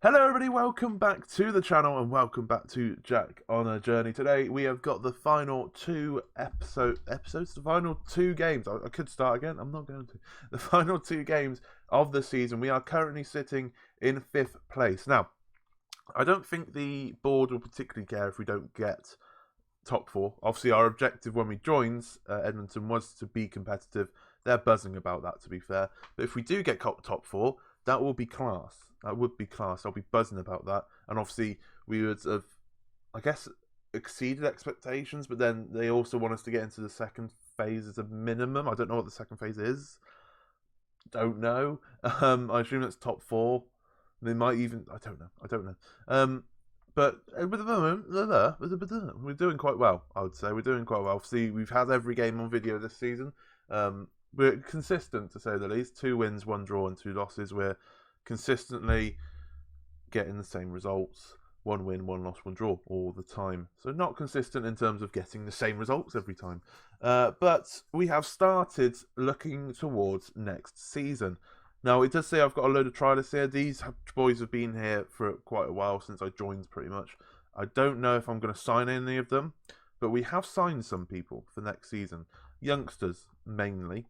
Hello everybody, welcome back to the channel and welcome back to Jack on a Journey. Today we have got the final two episodes, the final two games. I could start again, I'm not going to. The final two games of the season. We are currently sitting in 5th place. Now, I don't think the board will particularly care if we don't get top 4. Obviously our objective when we joined Edmonton was to be competitive. They're buzzing about that, to be fair. But if we do get top 4, that will be class. That would be class. I'll be buzzing about that. And obviously, we would have, I guess, exceeded expectations. But then they also want us to get into the second phase as a minimum. I don't know what the second phase is. Don't know. I assume it's top 4. They might even. I don't know. But at the moment, we're doing quite well. I would say we're doing quite well. Obviously, we've had every game on video this season. We're consistent, to say the least. 2 wins, 1 draw, and 2 losses. We're consistently getting the same results. 1 win, 1 loss, 1 draw all the time. So not consistent in terms of getting the same results every time. But we have started looking towards next season. Now, it does say I've got a load of trialists here. These boys have been here for quite a while, since I joined pretty much. I don't know if I'm going to sign any of them, but we have signed some people for next season. Youngsters, mainly.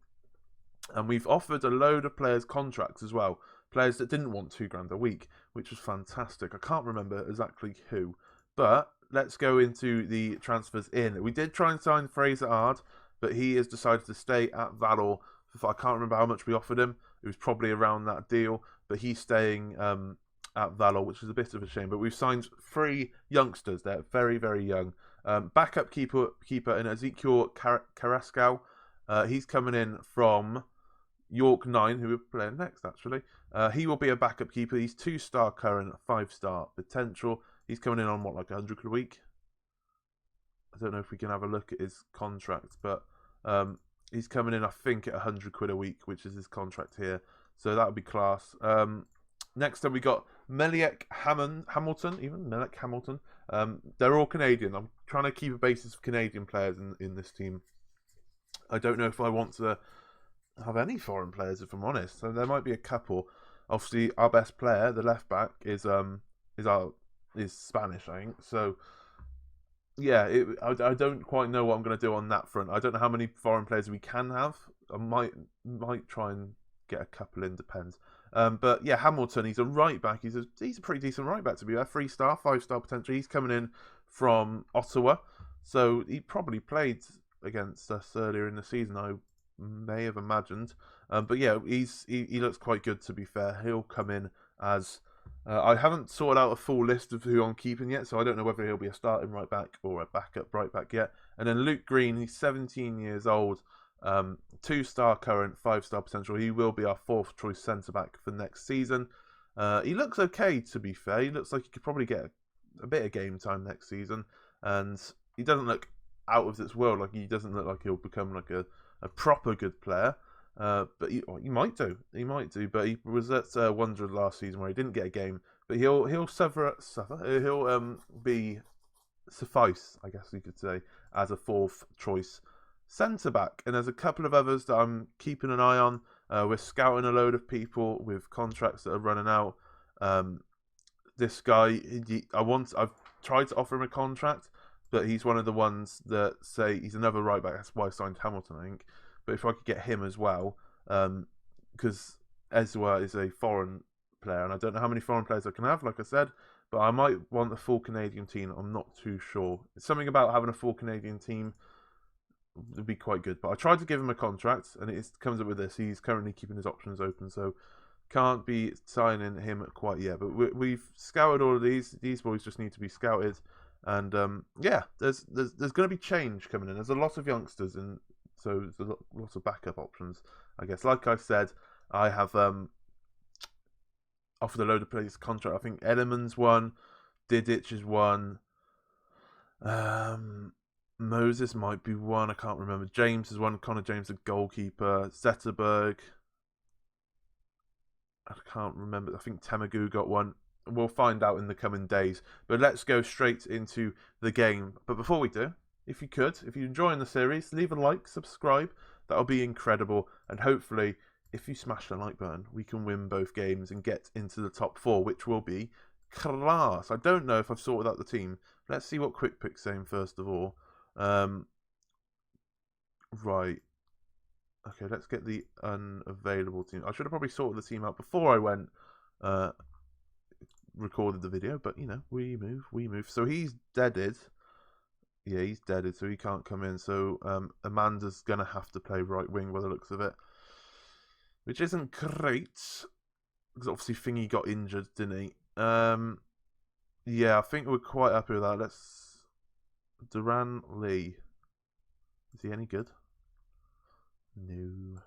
And we've offered a load of players contracts as well. Players that didn't want £2 a week, which was fantastic. I can't remember exactly who. But let's go into the transfers in. We did try and sign Fraser Ard, but he has decided to stay at Valor. I can't remember how much we offered him. It was probably around that deal. But he's staying at Valor, which is a bit of a shame. But we've signed 3 youngsters. They're very, very young. Backup keeper in Ezekiel Carrascal. He's coming in from York 9, who we're playing next, actually. He will be a backup keeper. He's 2-star current, 5-star potential. He's coming in on, what, like 100 quid a week? I don't know if we can have a look at his contract, but he's coming in, I think, at 100 quid a week, which is his contract here. So that would be class. Next up, we got Meliek Hamilton, even Meliek Hamilton. They're all Canadian. I'm trying to keep a basis of Canadian players in this team. I don't know if I want to have any foreign players, if I'm honest. So there might be a couple. Obviously, our best player, the left back, is Spanish, I think. So yeah, I don't quite know what I'm going to do on that front. I don't know how many foreign players we can have. I might try and get a couple in, depends. But yeah, Hamilton, he's a right back. He's a pretty decent right back, to be fair. 3-star, 5-star potential. He's coming in from Ottawa, so he probably played against us earlier in the season, I may have imagined. But yeah, he looks quite good, to be fair. He'll come in as I haven't sorted out a full list of who I'm keeping yet, so I don't know whether he'll be a starting right back or a backup right back yet. And then Luke Green, he's 17 years old, 2-star current, 5-star potential. He will be our 4th choice centre back for next season. He looks okay, to be fair. He looks like he could probably get a bit of game time next season, and he doesn't look out of this world. Like, he doesn't look like he'll become like a proper good player. But he might do. He might do. But he was at Wanderers last season where he didn't get a game. But he'll suffer. He'll be suffice, I guess you could say, as a 4th choice centre back. And there's a couple of others that I'm keeping an eye on. We're scouting a load of people with contracts that are running out. This guy, I've tried to offer him a contract, but he's one of the ones that say he's another right back. That's why I signed Hamilton, I think. But if I could get him as well, because Ezwa is a foreign player, and I don't know how many foreign players I can have, like I said, but I might want a full Canadian team. I'm not too sure. It's something about having a full Canadian team would be quite good. But I tried to give him a contract, and it comes up with this. He's currently keeping his options open, so can't be signing him quite yet. But we've scouted all of these. These boys just need to be scouted. And yeah, there's going to be change coming in. There's a lot of youngsters, and so there's a lot of backup options, I guess. Like I said, I have offered a load of players contract. I think Edelman's one, Didic is one, Moses might be one. I can't remember. James is one. Connor James, the goalkeeper. Zetterberg. I can't remember. I think Temagu got one. We'll find out in the coming days. But let's go straight into the game. But before we do, if you're enjoying the series, leave a like, subscribe. That'll be incredible. And hopefully if you smash the like button, we can win both games and get into the top 4, which will be class. I don't know if I've sorted out the team. Let's see what Quick Pick's saying first of all. Right. Okay, let's get the unavailable team. I should have probably sorted the team out before I went recorded the video, but you know, we move. So he's deaded. Yeah, he's deaded, so he can't come in. So Amanda's gonna have to play right wing by the looks of it, which isn't great because obviously Thingy got injured, didn't he? Yeah, I think we're quite happy with that. Let's Duran Lee. Is he any good? No.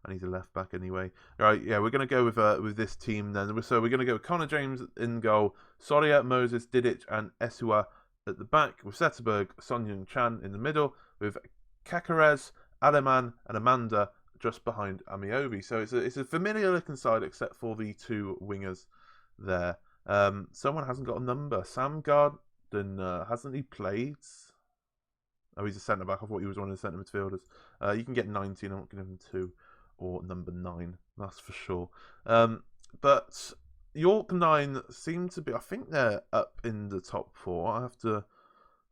And he's a left back anyway. All right, yeah, we're going to go with this team then. So we're going to go with Connor James in goal, Soria, Moses, Didic, and Esua at the back, with Zetterberg, Son Young Chan in the middle, with Kakarez, Aleman, and Amanda just behind Amiobi. So it's a familiar looking side except for the 2 wingers there. Someone hasn't got a number. Sam Garden, hasn't he played? Oh, he's a centre back. I thought he was one of the centre midfielders. You can get 19. I'm not going to give him 2 or number 9. That's for sure. But York 9 seem to be. I think they're up in the top 4. I have to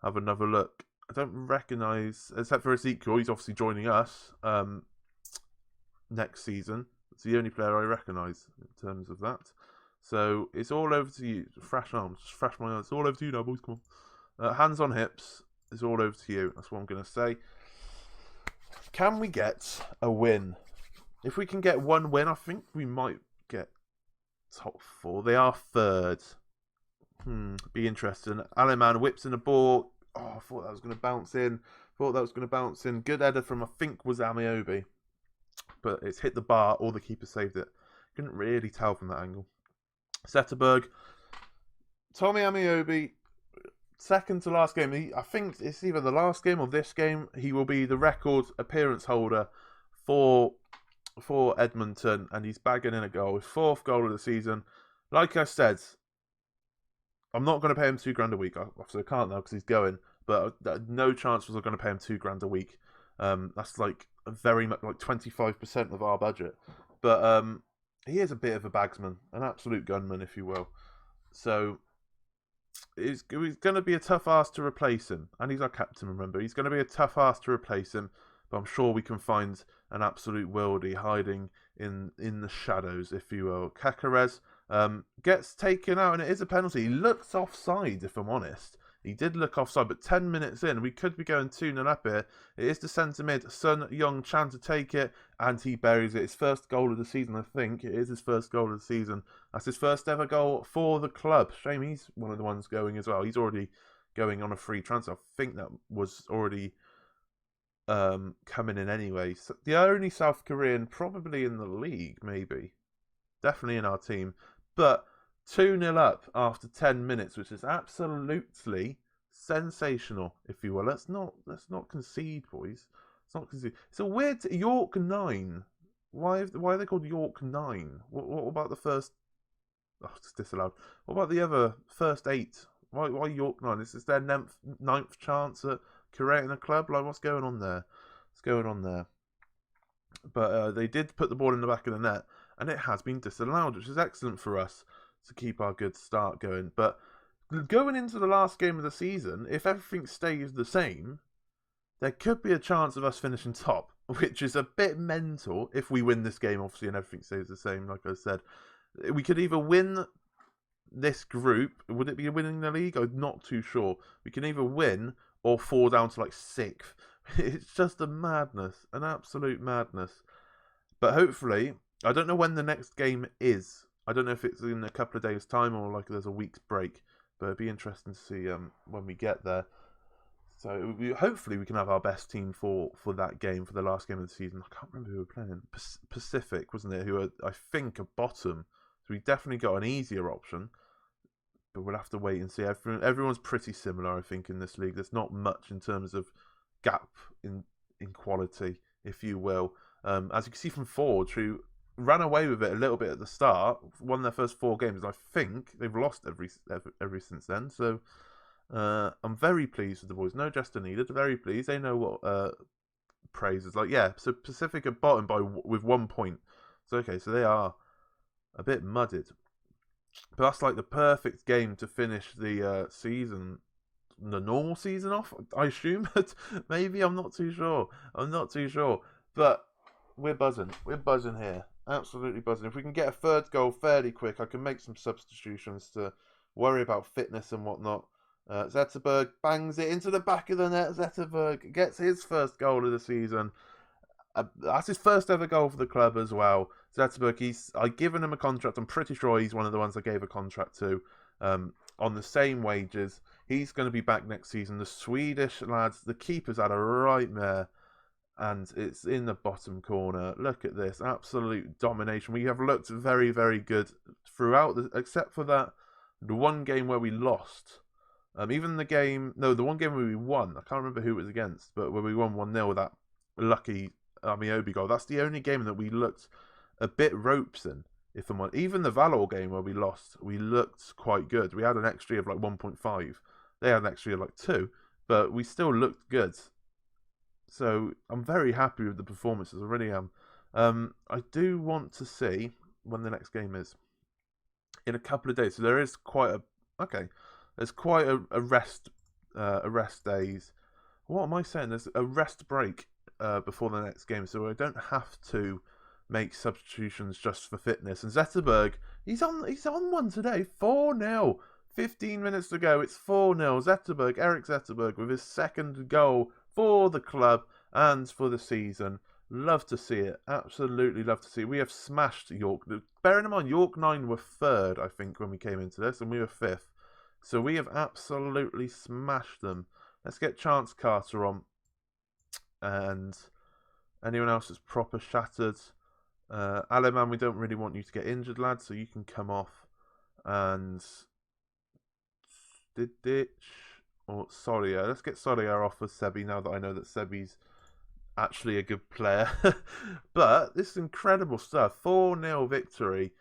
have another look. I don't recognise, except for Ezekiel. He's obviously joining us next season. It's the only player I recognise in terms of that. So it's all over to you. Fresh arms, fresh my arms. It's all over to you now, boys. Come on. Hands on hips. It's all over to you. That's what I'm going to say. Can we get a win? If we can get 1 win, I think we might get top 4. They are 3rd. Be interesting. Aleman whips in the ball. Oh, I thought that was going to bounce in. Good header from, I think, was Amiobi. But it's hit the bar, or the keeper saved it. Couldn't really tell from that angle. Zetterberg. Tommy Amiobi. Second to last game. I think it's either the last game or this game. He will be the record appearance holder for Edmonton, and he's bagging in a goal. His 4th goal of the season. Like I said, I'm not going to pay him $2,000 a week. Obviously, I can't now because he's going. But no chance was I going to pay him $2,000 a week. That's like very much like 25% of our budget. But he is a bit of a bagsman, an absolute gunman, if you will. So it's going to be a tough ask to replace him, and he's our captain. Remember, he's going to be a tough ask to replace him. But I'm sure we can find an absolute worldie hiding in the shadows, if you will. Kakarez gets taken out, and it is a penalty. He looks offside, if I'm honest. He did look offside, but 10 minutes in, we could be going 2-0 up here. It is the centre mid, Son Young Chan, to take it, and he buries it. His first goal of the season, I think. It is his first goal of the season. That's his first ever goal for the club. Shame he's one of the ones going as well. He's already going on a free transfer. I think that was already coming in anyway. So the only South Korean probably in the league, maybe. Definitely in our team. But 2-0 up after 10 minutes, which is absolutely sensational, if you will. Let's not concede, boys. Let's not concede. It's a weird York 9. Why are they called York 9? What about the first? Oh, it's disallowed. What about the other first 8? Why York 9? Is this their ninth chance at creating a club? Like, what's going on there? But they did put the ball in the back of the net, and it has been disallowed, which is excellent for us to keep our good start going. But going into the last game of the season, if everything stays the same, there could be a chance of us finishing top, which is a bit mental if we win this game, obviously, and everything stays the same, like I said. We could either win this group. Would it be winning the league? I'm not too sure. We can either win or fall down to like 6th. It's just a madness, an absolute madness. But hopefully, I don't know when the next game is. I don't know if it's in a couple of days' time or like there's a week's break. But it'd be interesting to see when we get there. So hopefully we can have our best team for that game, for the last game of the season. I can't remember who we were playing. Pacific, wasn't it? Who are, I think, are bottom. So we definitely got an easier option. But we'll have to wait and see. Everyone's pretty similar, I think, in this league. There's not much in terms of gap in quality, if you will. As you can see from Forge, who ran away with it a little bit at the start, won their first 4 games. I think they've lost every since then. So I'm very pleased with the boys. No gesture needed. Very pleased. They know what praises. Like, yeah, so Pacific are bottom with 1 point. So, okay, so they are a bit mudded. But that's like the perfect game to finish the season, the normal season off, I assume. Maybe, I'm not too sure. But we're buzzing. We're buzzing here. Absolutely buzzing. If we can get a third goal fairly quick, I can make some substitutions to worry about fitness and whatnot. Zetterberg bangs it into the back of the net. Zetterberg gets his first goal of the season. That's his first ever goal for the club as well. Zetterberg, I've given him a contract. I'm pretty sure he's one of the ones I gave a contract to, on the same wages. He's going to be back next season. The Swedish lads, the keeper's had a nightmare, and it's in the bottom corner. Look at this, absolute domination. We have looked very, very good throughout, except for the one game where we lost. The one game where we won. I can't remember who it was against, but where we won 1-0 with that lucky Amiobi goal. That's the only game that we looked a bit ropes in. If I'm on, even the Valor game where we lost, we looked quite good. We had an XG of like 1.5. They had an XG of like 2, but we still looked good. So I'm very happy with the performances. I really am. I do want to see when the next game is in a couple of days. So there is quite a rest days. What am I saying? There's a rest break before the next game, so I don't have to make substitutions just for fitness. And Zetterberg, he's on one today. 4-0. 15 minutes to go. It's 4-0. Zetterberg, Eric Zetterberg, with his second goal for the club and for the season. Love to see it. Absolutely love to see it. We have smashed York. Bearing in mind, York 9 were third, I think, when we came into this, and we were fifth. So we have absolutely smashed them. Let's get Chance Carter on. And anyone else that's proper shattered. Aleman, we don't really want you to get injured, lad, so you can come off. And Ditch or Soria. Let's get Soria off of Sebi now that I know that Sebi's actually a good player. But this is incredible stuff. 4-0 victory.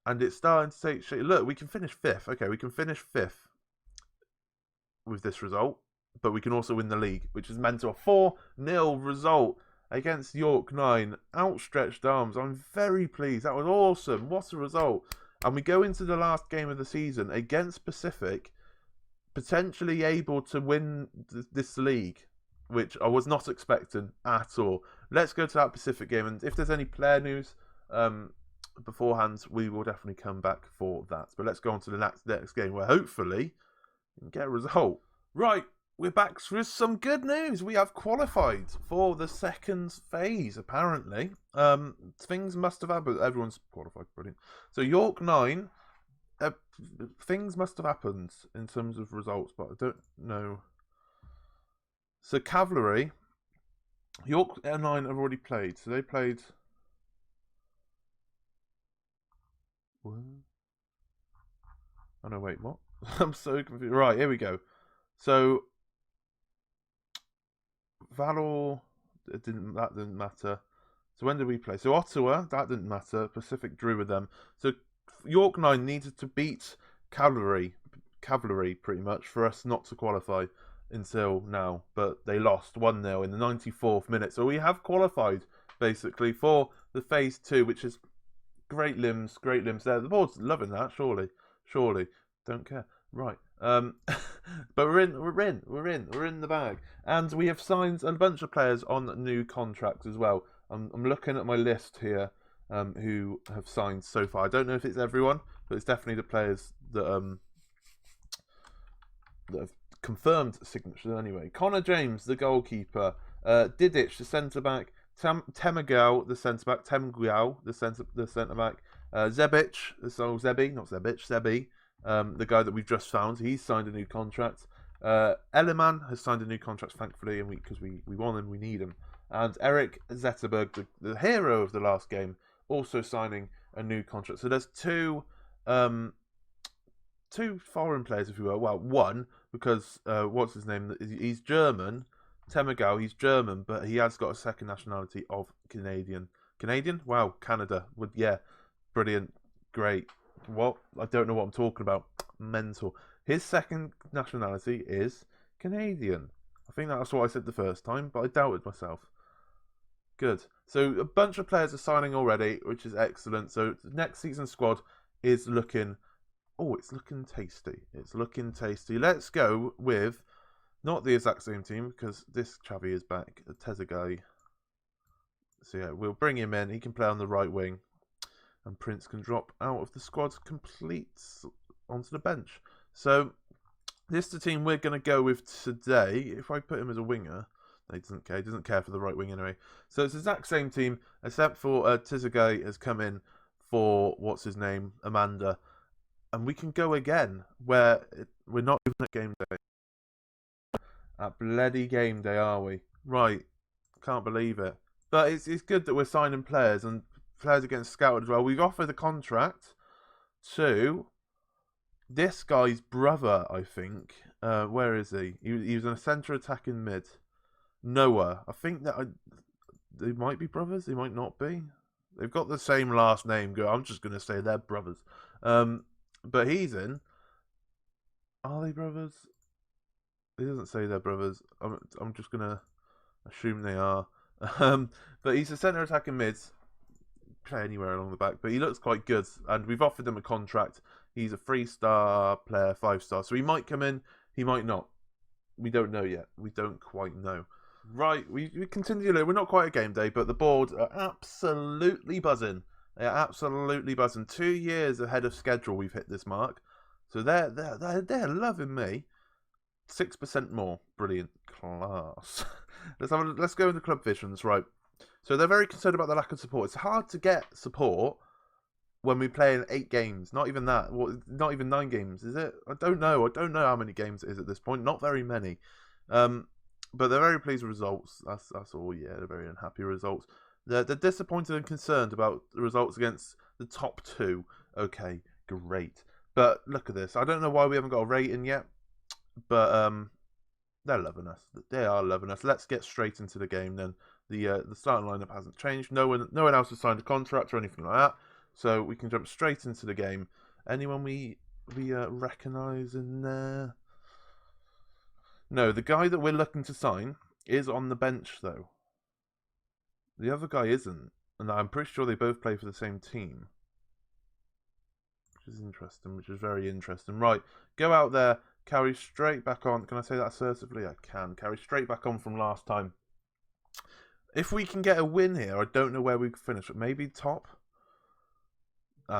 And it's starting to take shape. Look, we can finish fifth. Okay, we can finish fifth with this result. But we can also win the league, which is mental. A 4-0 result against York 9. Outstretched arms. I'm very pleased. That was awesome. What a result. And we go into the last game of the season against Pacific, potentially able to win this league, which I was not expecting at all. Let's go to that Pacific game, and if there's any player news beforehand, we will definitely come back for that. But let's go on to the next game, where hopefully we can get a result. Right, we're back with some good news. We have qualified for the second phase, apparently. Things must have happened. Everyone's qualified, brilliant. So York 9... things must have happened in terms of results, but I don't know. So Cavalry, York 9 have already played. So they played. What? Oh no, wait, what? I'm so confused. Right, here we go. So Valor, that didn't matter. So when did we play? So Ottawa, that didn't matter. Pacific drew with them. So York 9 needed to beat Cavalry pretty much for us not to qualify until now, but they lost 1-0 in the 94th minute. So we have qualified basically for the phase 2, which is great limbs there. The board's loving that, surely. Don't care. Right. But we're in the bag. And we have signed a bunch of players on new contracts as well. I'm looking at my list here. Who have signed so far. I don't know if it's everyone, but it's definitely the players that have confirmed signatures anyway. Connor James, the goalkeeper. Didich, the centre-back. Temagao, the centre-back. Temguao, the centre-back. Zebic, Zebi, the guy that we've just found. He's signed a new contract. Eleman has signed a new contract, thankfully, and because we want him, we need him. And Eric Zetterberg, the hero of the last game, also signing a new contract. So there's two foreign players, if you will. Well, one, because what's his name? He's German. Temagao, he's German, but he has got a second nationality of Canadian. Canadian? Wow, Canada. Yeah, brilliant, great. What? I don't know what I'm talking about. Mental. His second nationality is Canadian. I think that's what I said the first time, but I doubted myself. Good. So a bunch of players are signing already, which is excellent. So the next season's squad is looking... Oh, it's looking tasty. It's looking tasty. Let's go with not the exact same team, because this Xavi is back. Tezeguy. So yeah, we'll bring him in. He can play on the right wing. And Prince can drop out of the squad complete onto the bench. So this is the team we're going to go with today. If I put him as a winger... He doesn't care. He doesn't care for the right wing anyway. So it's the exact same team, except for Tezeguy has come in for, what's his name, Amanda. And we can go again, where we're not even at game day. At bloody game day, are we? Right. Can't believe it. But it's good that we're signing players, and players are getting scouted as well. We've offered a contract to this guy's brother, I think. Where is he? He was in a centre attacking mid. Noah. I think that they might be brothers. They might not be. They've got the same last name. I'm just going to say they're brothers. But he's in. Are they brothers? He doesn't say they're brothers. I'm just going to assume they are. But he's a centre attacking mid. Play anywhere along the back. But he looks quite good. And we've offered him a contract. He's a 3-star player, 5-star. So he might come in. He might not. We don't know yet. We don't quite know. Right, we continue. We're not quite a game day, but the board are absolutely buzzing. They are absolutely buzzing. 2 years ahead of schedule, we've hit this mark. So they're loving me. 6% more. Brilliant. Class. Let's go into club visions, right. So they're very concerned about the lack of support. It's hard to get support when we play in 8 games. Not even that. Not even 9 games, is it? I don't know. I don't know how many games it is at this point. Not very many. But they're very pleased with results. That's all. Yeah, they're very unhappy with results. They're disappointed and concerned about the results against the top 2. Okay, great. But look at this. I don't know why we haven't got a rating yet. But they're loving us. They are loving us. Let's get straight into the game then. The starting lineup hasn't changed. No one else has signed a contract or anything like that. So we can jump straight into the game. Anyone we recognise in there? No, the guy that we're looking to sign is on the bench, though. The other guy isn't. And I'm pretty sure they both play for the same team. Which is interesting, which is very interesting. Right, go out there, carry straight back on. Can I say that assertively? I can. Carry straight back on from last time. If we can get a win here, I don't know where we could finish, but maybe top?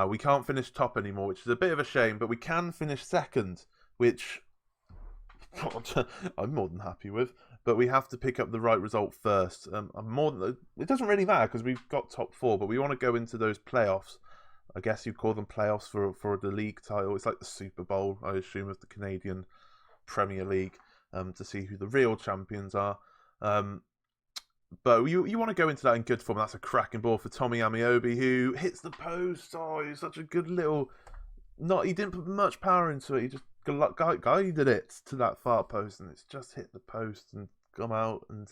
We can't finish top anymore, which is a bit of a shame, but we can finish second, which... I'm more than happy with, but we have to pick up the right result first. It doesn't really matter because we've got top 4, but we want to go into those playoffs. I guess you call them playoffs for the league title. It's like the Super Bowl, I assume, of the Canadian Premier League, to see who the real champions are. But you want to go into that in good form. That's a cracking ball for Tommy Amiobi, who hits the post. Oh, he's such a good little... He didn't put much power into it. He just guided it to that far post, and it's just hit the post and come out. And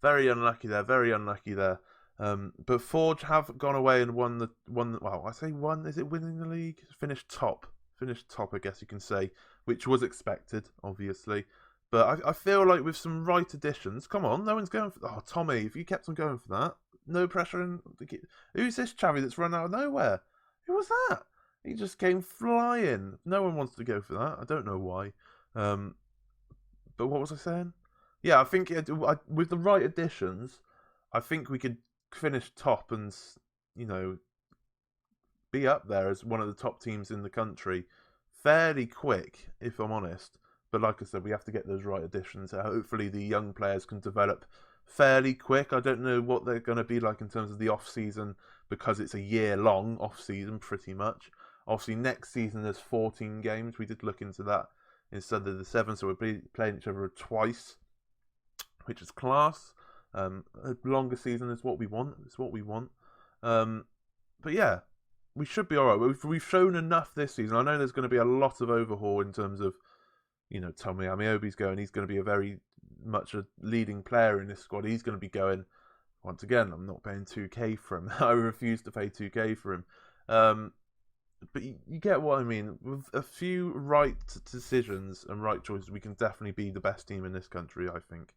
very unlucky there. Very unlucky there. But Forge have gone away and won. Well, I say won. Is it winning the league? Finished top. I guess you can say, which was expected, obviously. But I feel like with some right additions, come on, no one's going for... Oh, Tommy, if you kept on going for that, no pressure. Who's this Xavi that's run out of nowhere? Who was that? He just came flying. No one wants to go for that. I don't know why. But what was I saying? Yeah, I think with the right additions, I think we could finish top and, be up there as one of the top teams in the country fairly quick, if I'm honest. But like I said, we have to get those right additions. Hopefully the young players can develop fairly quick. I don't know what they're going to be like in terms of the off-season, because it's a year-long off-season pretty much. Obviously, next season there's 14 games. We did look into that instead of the 7, so we're playing each other twice, which is class. A longer season is what we want. It's what we want. But yeah, we should be all right. We've shown enough this season. I know there's going to be a lot of overhaul in terms of, Tommy Amiobi's going. He's going to be a very much a leading player in this squad. He's going to be going. Once again, I'm not paying 2k for him. I refuse to pay 2k for him. But you get what I mean. With a few right decisions and right choices, we can definitely be the best team in this country, I think.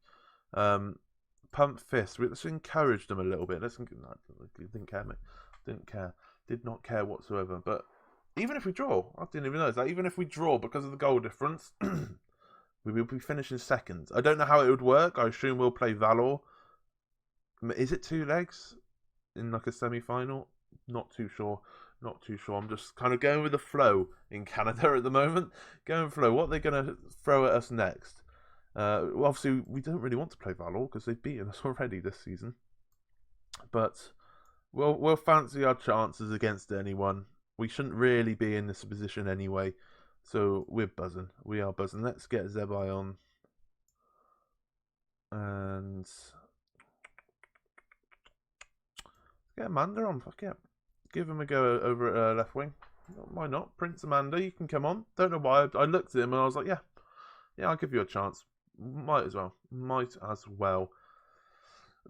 pump fist. Let's encourage them a little bit. Didn't care, mate. Didn't care. Did not care whatsoever. But even if we draw, I didn't even notice that. Even if we draw because of the goal difference, we will be finishing second. I don't know how it would work. I assume we'll play Valor. Is it 2 legs in like a semi-final? Not too sure. Not too sure. I'm just kind of going with the flow in Canada at the moment. Going flow. What are they going to throw at us next? Well, obviously, we don't really want to play Valor because they've beaten us already this season. But we'll fancy our chances against anyone. We shouldn't really be in this position anyway. So we're buzzing. We are buzzing. Let's get Zebai on. And get Amanda on. Fuck yeah. Give him a go over at left wing. Why not? Prince Amanda, you can come on. Don't know why. I looked at him and I was like, yeah, I'll give you a chance. Might as well.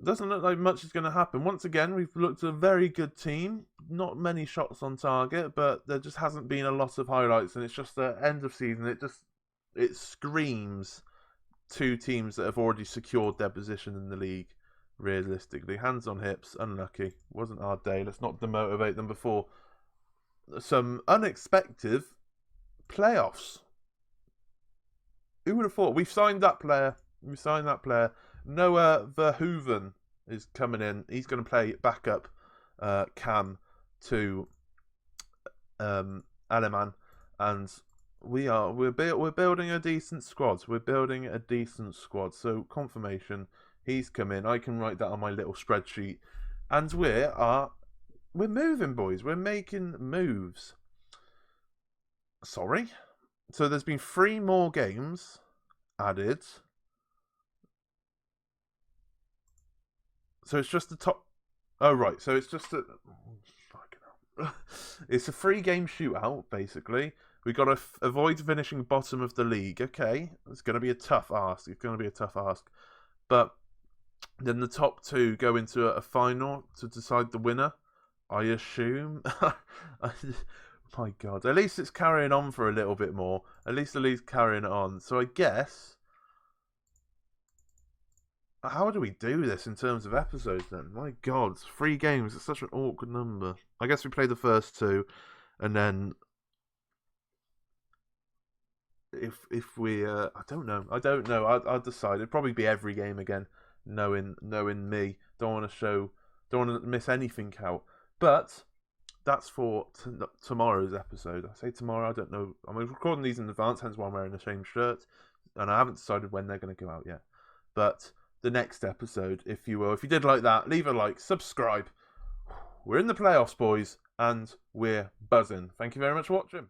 Doesn't look like much is going to happen. Once again, we've looked at a very good team. Not many shots on target, but there just hasn't been a lot of highlights. And it's just the end of season. It screams 2 teams that have already secured their position in the league. Realistically, hands on hips, unlucky. Wasn't our day. Let's not demotivate them before some unexpected playoffs. Who would have thought? We've signed that player. Noah Verhoeven is coming in. He's going to play backup cam to Aleman, and we're building a decent squad. So confirmation. He's come in. I can write that on my little spreadsheet. And we're moving, boys. We're making moves. Sorry. So there's been 3 more games added. So it's just the top. Oh, right. So it's just it's a 3-game shootout, basically. We've got to avoid finishing bottom of the league. Okay. It's going to be a tough ask. But then the top 2 go into a final to decide the winner, I assume. My God. At least it's carrying on for a little bit more. At least the league's carrying it on. So I guess... How do we do this in terms of episodes then? My God. 3 games. It's such an awkward number. I guess we play the first 2. And then... If we... I don't know. I'll decide. It'd probably be every game again. Knowing me, don't want to miss anything out. But that's for tomorrow's episode. I say tomorrow, I don't know. I'm recording these in advance, hence why I'm wearing the same shirt, and I haven't decided when they're going to go out yet. But the next episode, if you will, if you did like that, leave a like, subscribe. We're in the playoffs, boys, and we're buzzing. Thank you very much for watching.